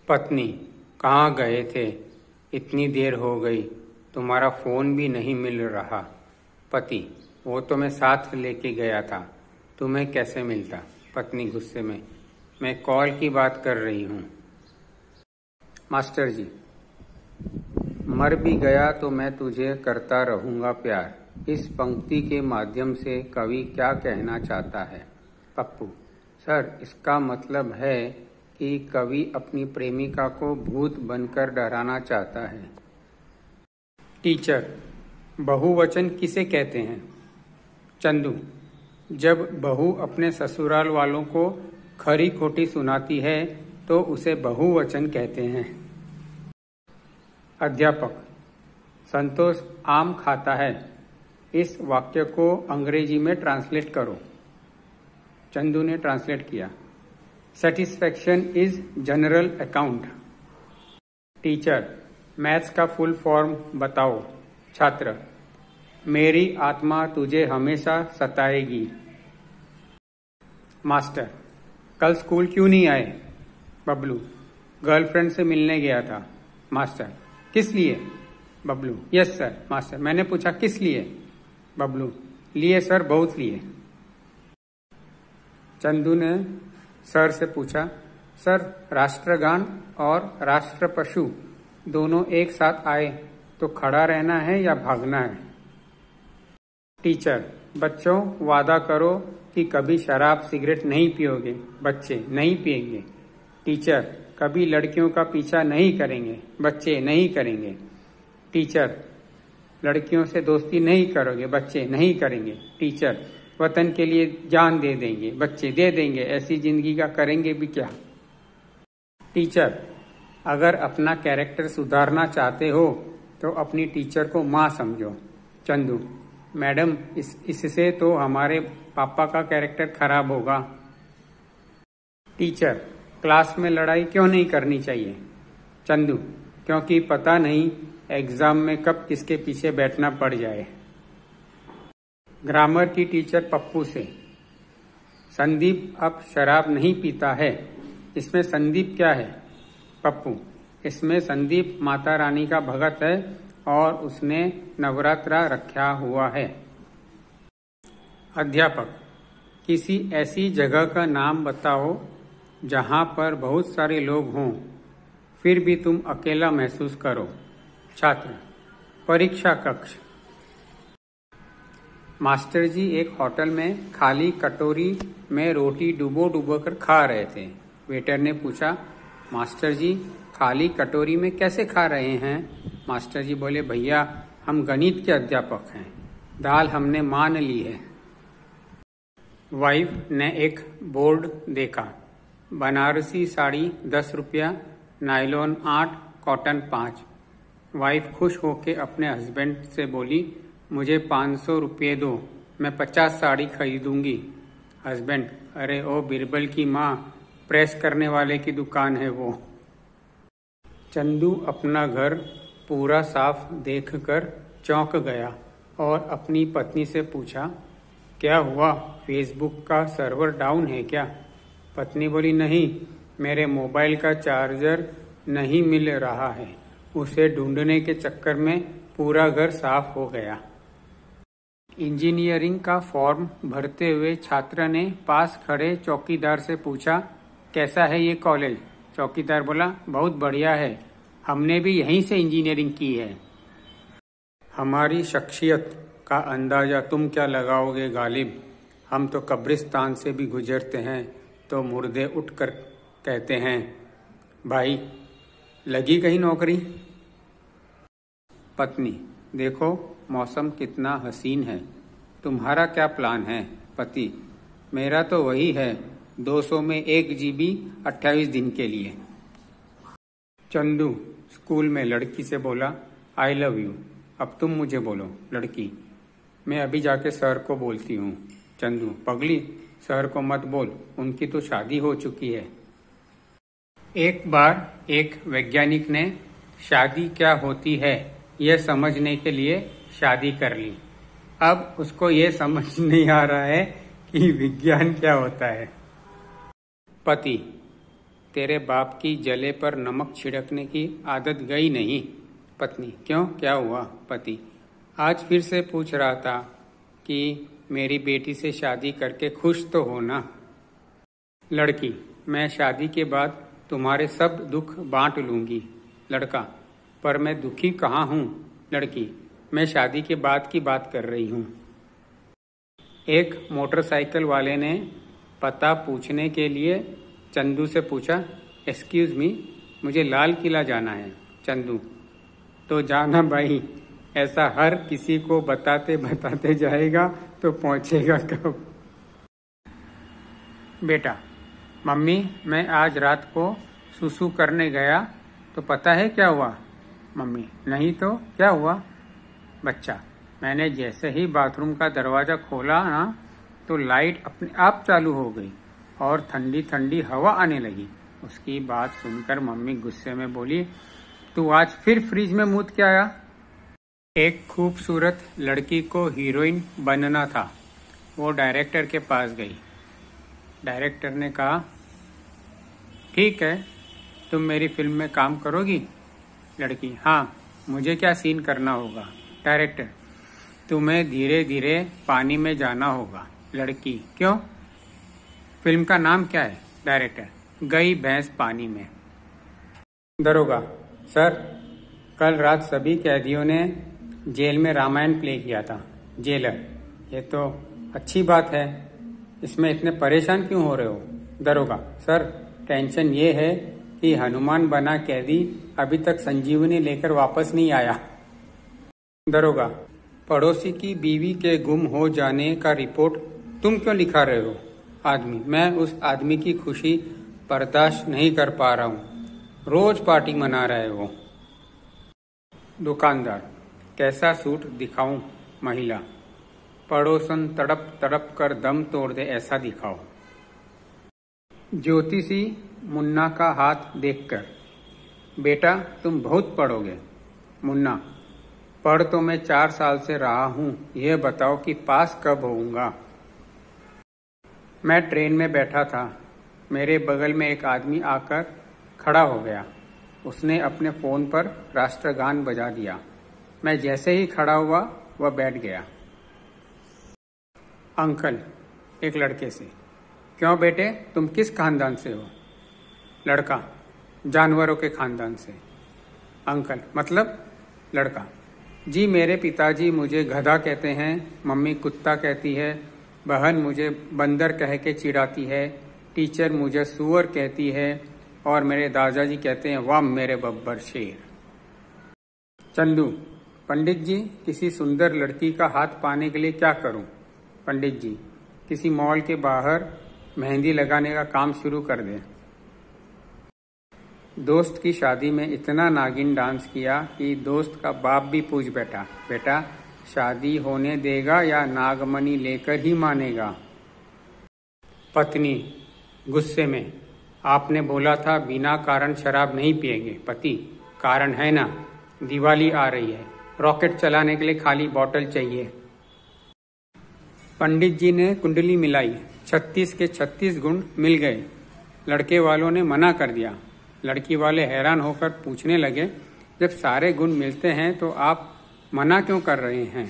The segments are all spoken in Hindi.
पत्नी, कहाँ गए थे? इतनी देर हो गई, तुम्हारा फोन भी नहीं मिल रहा। पति, वो तो मैं साथ लेके गया था, तुम्हें कैसे मिलता? पत्नी गुस्से में, मैं कॉल की बात कर रही हूँ। मास्टर जी, मर भी गया तो मैं तुझे करता रहूंगा प्यार। इस पंक्ति के माध्यम से कवि क्या कहना चाहता है? पप्पू, सर इसका मतलब है कि कवि अपनी प्रेमिका को भूत बनकर डराना चाहता है। टीचर, बहुवचन किसे कहते हैं? चंदू, जब बहू अपने ससुराल वालों को खरी खोटी सुनाती है तो उसे बहुवचन कहते हैं। अध्यापक, संतोष आम खाता है, इस वाक्य को अंग्रेजी में ट्रांसलेट करो। चंदू ने ट्रांसलेट किया। Satisfaction is general account. Teacher, maths का फुल फॉर्म बताओ। छात्र, मेरी आत्मा तुझे हमेशा सताएगी। मास्टर, कल स्कूल क्यों नहीं आए? बबलू, गर्लफ्रेंड से मिलने गया था। मास्टर, किस लिए? Bablu, yes sir. मास्टर, मैंने पूछा किस लिए? बबलू, लिए सर, बहुत लिए। चंदू ने सर से पूछा, सर राष्ट्रगान और राष्ट्र पशु दोनों एक साथ आए तो खड़ा रहना है या भागना है? टीचर, बच्चों वादा करो कि कभी शराब सिगरेट नहीं पियोगे। बच्चे, नहीं पिएंगे। टीचर, कभी लड़कियों का पीछा नहीं करेंगे। बच्चे, नहीं करेंगे। टीचर, लड़कियों से दोस्ती नहीं करोगे। बच्चे, नहीं करेंगे। टीचर, वतन के लिए जान दे देंगे। बच्चे, दे देंगे। ऐसी जिंदगी का करेंगे भी क्या? टीचर, अगर अपना कैरेक्टर सुधारना चाहते हो तो अपनी टीचर को माँ समझो। चंदू, मैडम इससे तो हमारे पापा का कैरेक्टर खराब होगा। टीचर, क्लास में लड़ाई क्यों नहीं करनी चाहिए? चंदू, क्योंकि पता नहीं एग्जाम में कब किसके पीछे बैठना पड़ जाए। ग्रामर की टीचर पप्पू से, संदीप अब शराब नहीं पीता है, इसमें संदीप क्या है? पप्पू, इसमें संदीप माता रानी का भगत है और उसने नवरात्रा रखा हुआ है। अध्यापक, किसी ऐसी जगह का नाम बताओ जहां पर बहुत सारे लोग हों फिर भी तुम अकेला महसूस करो। छात्र, परीक्षा कक्ष। मास्टर जी एक होटल में खाली कटोरी में रोटी डुबो डुबो कर खा रहे थे। वेटर ने पूछा, मास्टर जी खाली कटोरी में कैसे खा रहे हैं? मास्टर जी बोले, भैया हम गणित के अध्यापक हैं, दाल हमने मान ली है। वाइफ ने एक बोर्ड देखा, बनारसी साड़ी 10 रुपया, नायलॉन 8, कॉटन 5। वाइफ खुश होके अपने हस्बैंड से बोली, मुझे 500 रुपये दो, मैं 50 साड़ी खरीदूंगी। हस्बैंड, अरे ओ बिरबल की माँ, प्रेस करने वाले की दुकान है वो। चंदू अपना घर पूरा साफ देखकर चौंक गया और अपनी पत्नी से पूछा, क्या हुआ, फेसबुक का सर्वर डाउन है क्या? पत्नी बोली, नहीं, मेरे मोबाइल का चार्जर नहीं मिल रहा है, उसे ढूंढने के चक्कर में पूरा घर साफ हो गया। इंजीनियरिंग का फॉर्म भरते हुए छात्र ने पास खड़े चौकीदार से पूछा, कैसा है ये कॉलेज? चौकीदार बोला, बहुत बढ़िया है, हमने भी यहीं से इंजीनियरिंग की है। हमारी शख्सियत का अंदाजा तुम क्या लगाओगे गालिब? हम तो कब्रिस्तान से भी गुजरते हैं तो मुर्दे उठकर कहते हैं, भाई लगी कहीं नौकरी? पत्नी, देखो मौसम कितना हसीन है, तुम्हारा क्या प्लान है? पति, मेरा तो वही है, 200 में 1 GB 28 दिन के लिए। चंदू स्कूल में लड़की से बोला, आई लव यू, अब तुम मुझे बोलो। लड़की, मैं अभी जाके सर को बोलती हूँ। चंदू, पगली, सर को मत बोल, उनकी तो शादी हो चुकी है। एक बार एक वैज्ञानिक ने शादी क्या होती है यह समझने के लिए शादी कर ली। अब उसको ये समझ नहीं आ रहा है कि विज्ञान क्या होता है। पति, तेरे बाप की जले पर नमक छिड़कने की आदत गई नहीं। पत्नी, क्यों, क्या हुआ? पति, आज फिर से पूछ रहा था कि मेरी बेटी से शादी करके खुश तो हो ना। लड़की, मैं शादी के बाद तुम्हारे सब दुख बांट लूंगी। लड़का, पर मैं दुखी कहाँ हूँ? लड़की, मैं शादी के बाद की बात कर रही हूँ। एक मोटरसाइकिल वाले ने पता पूछने के लिए चंदू से पूछा, एक्सक्यूज मी, मुझे लाल किला जाना है। चंदू, तो जाना भाई, ऐसा हर किसी को बताते बताते जाएगा तो पहुंचेगा कब? बेटा, मम्मी, मैं आज रात को सुसु करने गया तो पता है क्या हुआ? मम्मी, नहीं तो क्या हुआ? बच्चा, मैंने जैसे ही बाथरूम का दरवाजा खोला ना तो लाइट अपने आप चालू हो गई और ठंडी ठंडी हवा आने लगी। उसकी बात सुनकर मम्मी गुस्से में बोली, तू आज फिर फ्रिज में मूत के आया? एक खूबसूरत लड़की को हीरोइन बनना था। वो डायरेक्टर के पास गई। डायरेक्टर ने कहा, ठीक है, तुम मेरी फिल्म में काम करोगी? लड़की, हाँ, मुझे क्या सीन करना होगा? डायरेक्टर, तुम्हें धीरे धीरे पानी में जाना होगा। लड़की, क्यों? फिल्म का नाम क्या है? डायरेक्टर, गई भैंस पानी में। दरोगा, सर, कल रात सभी कैदियों ने जेल में रामायण प्ले किया था। जेलर, ये तो अच्छी बात है, इसमें इतने परेशान क्यों हो रहे हो? दरोगा, सर, टेंशन ये है कि हनुमान बना कैदी अभी तक संजीवनी लेकर वापस नहीं आया। दरोगा, पड़ोसी की बीवी के गुम हो जाने का रिपोर्ट तुम क्यों लिखा रहे हो? आदमी, मैं उस आदमी की खुशी बर्दाश्त नहीं कर पा रहा हूँ, रोज पार्टी मना रहे हो। दुकानदार, कैसा सूट दिखाऊं? महिला, पड़ोसन तड़प तड़प कर दम तोड़ दे ऐसा दिखाओ। ज्योतिषी मुन्ना का हाथ देखकर, बेटा तुम बहुत पढ़ोगे। मुन्ना, पढ़ तो मैं 4 साल से रहा हूँ, यह बताओ कि पास कब होऊंगा? मैं ट्रेन में बैठा था, मेरे बगल में एक आदमी आकर खड़ा हो गया। उसने अपने फोन पर राष्ट्रगान बजा दिया। मैं जैसे ही खड़ा हुआ वह बैठ गया। अंकल, एक लड़के से, क्यों बेटे, तुम किस खानदान से हो? लड़का, जानवरों के खानदान से। अंकल, मतलब? लड़का, जी मेरे पिताजी मुझे गधा कहते हैं, मम्मी कुत्ता कहती है, बहन मुझे बंदर कह के चिढ़ाती है, टीचर मुझे सुअर कहती है और मेरे दादाजी कहते हैं, वाह मेरे बब्बर शेर। चंदू, पंडित जी, किसी सुंदर लड़की का हाथ पाने के लिए क्या करूं? पंडित जी, किसी मॉल के बाहर मेहंदी लगाने का काम शुरू कर दें। दोस्त की शादी में इतना नागिन डांस किया कि दोस्त का बाप भी पूछ बैठा, बेटा शादी होने देगा या नागमणि लेकर ही मानेगा? पत्नी गुस्से में, आपने बोला था बिना कारण शराब नहीं पिएंगे। पति, कारण है ना, दिवाली आ रही है, रॉकेट चलाने के लिए खाली बोतल चाहिए। पंडित जी ने कुंडली मिलाई, 36 के 36 गुण मिल गए। लड़के वालों ने मना कर दिया। लड़की वाले हैरान होकर पूछने लगे, जब सारे गुण मिलते हैं तो आप मना क्यों कर रहे हैं?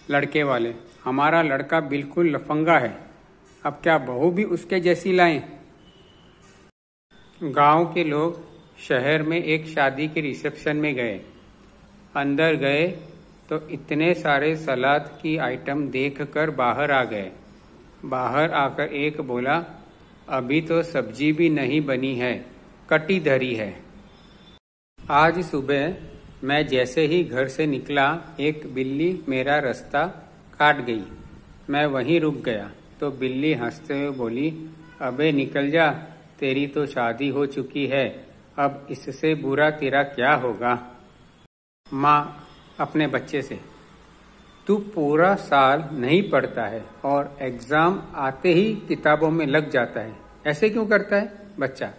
लड़के वाले, हमारा लड़का बिल्कुल लफंगा है, अब क्या बहू भी उसके जैसी लाएं? गांव के लोग शहर में एक शादी के रिसेप्शन में गए। अंदर गए तो इतने सारे सलाद की आइटम देखकर बाहर आ गए। बाहर आकर एक बोला, अभी तो सब्जी भी नहीं बनी है, कटी धरी है। आज सुबह मैं जैसे ही घर से निकला, एक बिल्ली मेरा रास्ता काट गई। मैं वहीं रुक गया तो बिल्ली हंसते हुए बोली, अबे निकल जा, तेरी तो शादी हो चुकी है, अब इससे बुरा तेरा क्या होगा? माँ अपने बच्चे से, तू पूरा साल नहीं पढ़ता है और एग्जाम आते ही किताबों में लग जाता है, ऐसे क्यों करता है? बच्चा,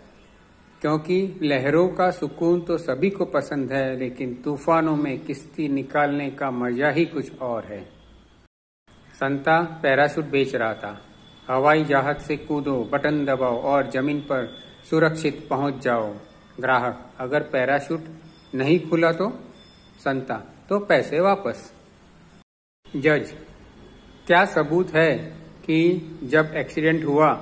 क्योंकि लहरों का सुकून तो सभी को पसंद है, लेकिन तूफानों में किश्ती निकालने का मजा ही कुछ और है। संता पैराशूट बेच रहा था। हवाई जहाज से कूदो, बटन दबाओ और जमीन पर सुरक्षित पहुंच जाओ। ग्राहक, अगर पैराशूट नहीं खुला तो? संता, तो पैसे वापस। जज, क्या सबूत है कि जब एक्सीडेंट हुआ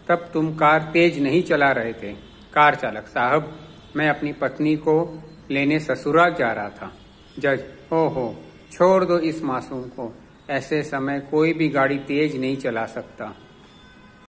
तब तुम कार तेज नहीं चला रहे थे? कार चालक, साहब मैं अपनी पत्नी को लेने ससुराल जा रहा था। जज, ओहो, छोड़ दो इस मासूम को, ऐसे समय कोई भी गाड़ी तेज नहीं चला सकता।